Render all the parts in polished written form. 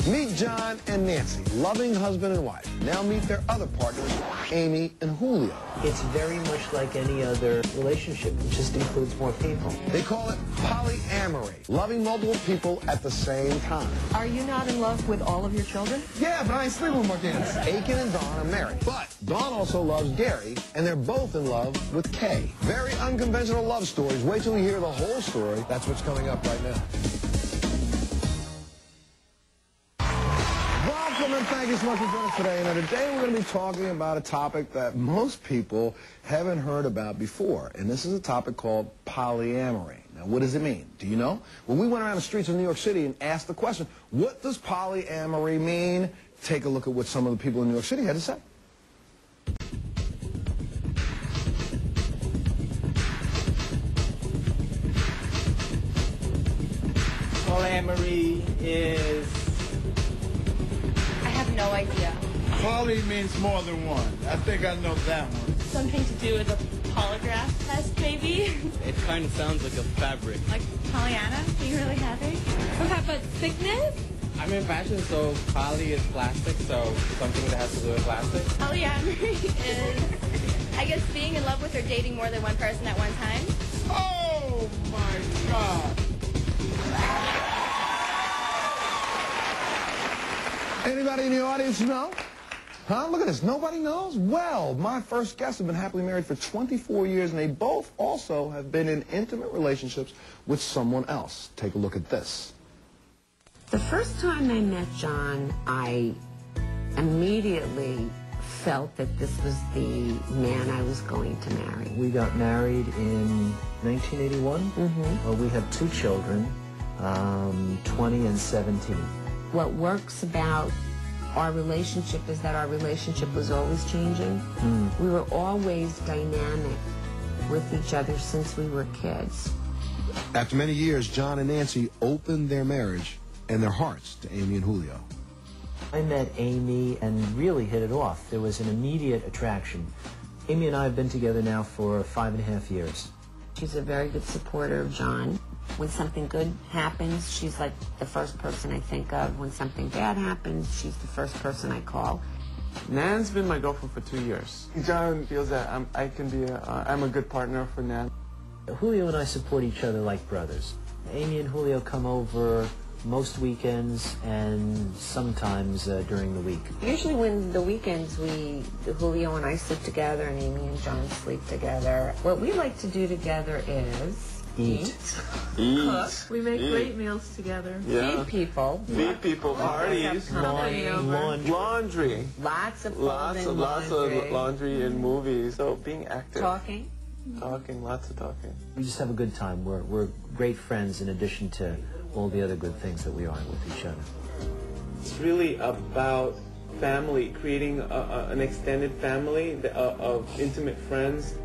Meet John and Nancy, loving husband and wife. Now meet their other partners, Amy and Julio. It's very much like any other relationship. It just includes more people. They call it polyamory, loving multiple people at the same time. Are you not in love with all of your children? Yeah, but I ain't sleeping with my kids. Aiken and Dawn are married. But Dawn also loves Gary, and they're both in love with Kay. Very unconventional love stories. Wait till you hear the whole story. That's what's coming up right now. Welcome and thank you so much for joining us today. Now, today we're going to be talking about a topic that most people haven't heard about before, and this is a topic called polyamory. Now, what does it mean? Do you know? Well, we went around the streets of New York City and asked the question, what does polyamory mean? Take a look at what some of the people in New York City had to say. Polyamory is... I have no idea. Poly means more than one. I think I know that one. Something to do with a polygraph test, maybe? It kind of sounds like a fabric. Like Pollyanna being really happy? Some type of sickness? I'm in fashion, so poly is plastic, so something that has to do with plastic. Polyamory is, I guess, being in love with or dating more than one person at one time. Oh my God! Anybody in the audience know? Huh? Look at this. Nobody knows? Well, my first guests have been happily married for 24 years, and they both also have been in intimate relationships with someone else. Take a look at this. The first time I met John, I immediately felt that this was the man I was going to marry. We got married in 1981. Mm-hmm. We have 2 children, 20 and 17. What works about our relationship is that our relationship was always changing. We were always dynamic with each other since we were kids. After many years, John and Nancy opened their marriage and their hearts to Amy and Julio. I met Amy and really hit it off. There was an immediate attraction. Amy and I have been together now for 5.5 years. She's a very good supporter of John. When something good happens, she's like the first person I think of. When something bad happens, she's the first person I call. Nan's been my girlfriend for 2 years. John feels that I'm a good partner for Nan. Julio and I support each other like brothers. Amy and Julio come over most weekends and sometimes during the week. Usually when the weekends, Julio and I sleep together and Amy and John sleep together. What we like to do together is eat. Cook. We make great meals together. Yeah. Feed people. Feed people. Parties. Laundry. Lots of Lots of laundry and movies. So being active. Talking. Lots of talking. We just have a good time. We're great friends in addition to all the other good things that we are with each other. It's really about family, creating an extended family of intimate friends.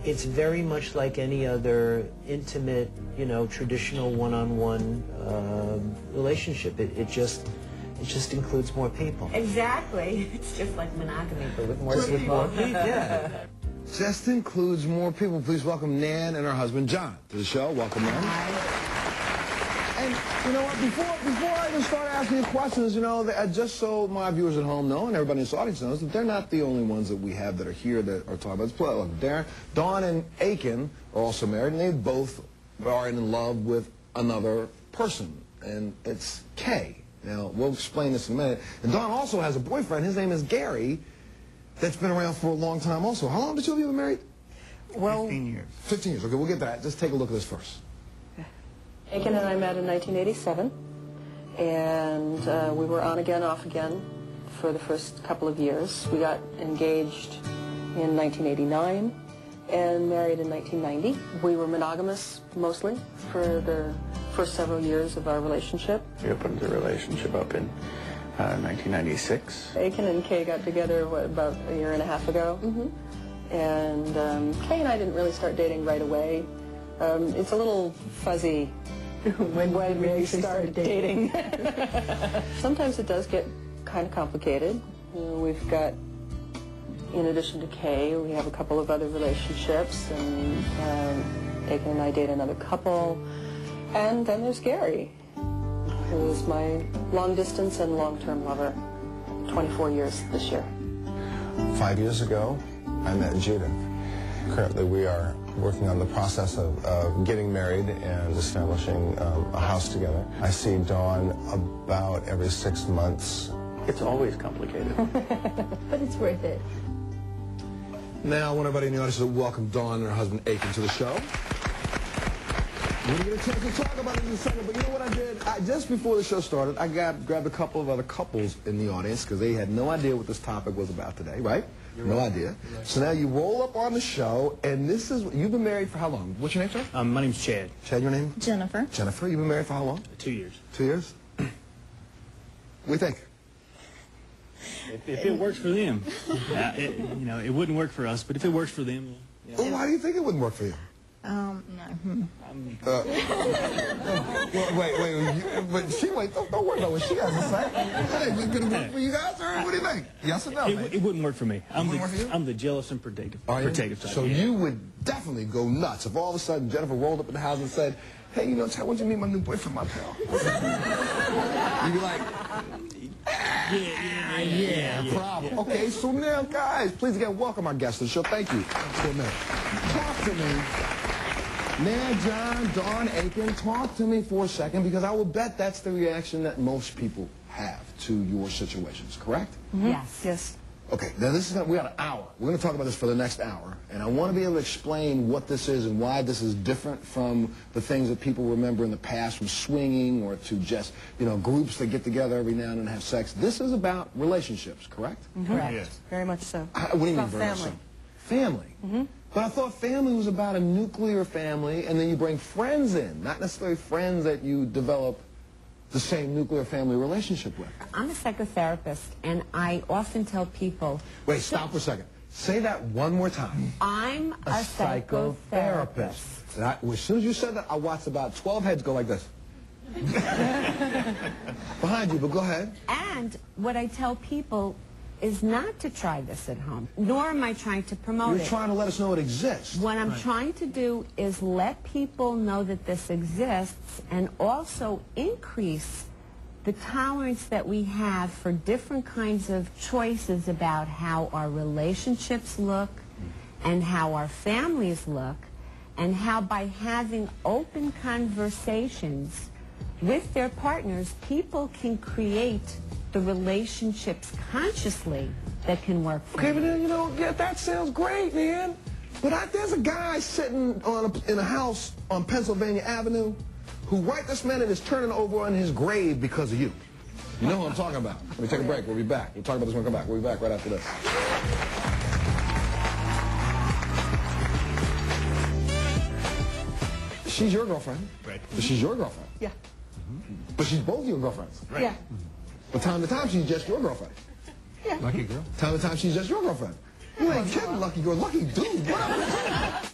It's very much like any other intimate, traditional one-on-one relationship. It just includes more people. Exactly. It's just like monogamy, but with more people. Yeah. Just includes more people. Please welcome Nan and her husband, John, to the show. Welcome, Nan. Hi. And you know what, before I even start asking you questions, just so my viewers at home know and everybody in this audience knows that they're not the only ones that we have that are here that are talking about this. Look, Dawn and Aiken are also married, and they both are in love with another person, and it's Kay. Now, we'll explain this in a minute. And Dawn also has a boyfriend. His name is Gary, that's been around for a long time also. How long have the two of you been married? Well, 15 years. 15 years. Okay, we'll get to that. Just take a look at this first. Aiken and I met in 1987, and we were on again, off again for the first couple of years. We got engaged in 1989 and married in 1990. We were monogamous mostly for the first several years of our relationship. We opened the relationship up in 1996. Aiken and Kay got together, about a year and a half ago. And Kay and I didn't really start dating right away. It's a little fuzzy when we start dating. Sometimes it does get kind of complicated. We've got, in addition to Kay, we have a couple of other relationships, and Aiken and I date another couple. And then there's Gary. who is my long-distance and long-term lover. 24 years this year. 5 years ago, I met Judith. Currently, we are working on the process of getting married and establishing a house together. I see Dawn about every 6 months. It's always complicated. But it's worth it. Now, I want everybody in the audience to welcome Dawn and her husband Aiken to the show. We're going to get a chance to talk about it in a second, but you know what I did? Just before the show started, I grabbed a couple of other couples in the audience because they had no idea what this topic was about today, right? No idea. Right. So now you roll up on the show, and this is, you've been married for how long? What's your name, sir? My name's Chad. Chad, your name? Jennifer. Jennifer, you've been married for how long? 2 years. 2 years? What do you think? If it works for them. You know, it wouldn't work for us, but if it works for them. You know. Well, why do you think it wouldn't work for you? No. Wait, don't worry about what she has to say. Hey, is it going to work for you guys, or what do you think? Yes or no? It wouldn't work for me. I'm the jealous and protective type. So you would definitely go nuts if all of a sudden Jennifer rolled up in the house and said, hey, you know, Chad, why don't you meet my new boyfriend, my pal? You'd be like, yeah, problem. Okay, so now, guys, please again, welcome our guests to the show. Thank you. Talk to me. Now, John, Dawn, Aiken, talk to me for a second, because I will bet that's the reaction that most people have to your situations, correct? Mm-hmm. Yes. Yes. Okay, now we got an hour. We're going to talk about this for the next hour, and I want to be able to explain what this is and why this is different from the things that people remember in the past, from swinging or to just, you know, groups that get together every now and then and have sex. This is about relationships, correct? Mm-hmm. Correct. Yes. Very much so. What do you mean, very much so? Family. Mm-hmm. But I thought family was about a nuclear family, and then you bring friends in, not necessarily friends that you develop the same nuclear family relationship with. I'm a psychotherapist, and I often tell people... Wait, stop for a second. Say that one more time. I'm a psychotherapist. As soon as you said that, I watched about 12 heads go like this. Behind you, but go ahead. And what I tell people is not to try this at home, nor am I trying to promote it. You're trying to let us know it exists. What I'm trying to do is let people know that this exists and also increase the tolerance that we have for different kinds of choices about how our relationships look and how our families look, and how by having open conversations with their partners, people can create the relationships consciously that can work for Okay, but then, you know, yeah, that sounds great, man. But there's a guy sitting in a house on Pennsylvania Avenue who right this minute is turning over on his grave because of you. You know who I'm talking about. Let me take a break. We'll be back. We'll talk about this when we come back. We'll be back right after this. She's your girlfriend. Right. But she's your girlfriend. Yeah. But she's both your girlfriends. Right. Yeah. But time to time, she's just your girlfriend. Yeah. Lucky girl. Time to time, she's just your girlfriend. You ain't kidding, lucky girl. Lucky dude. What?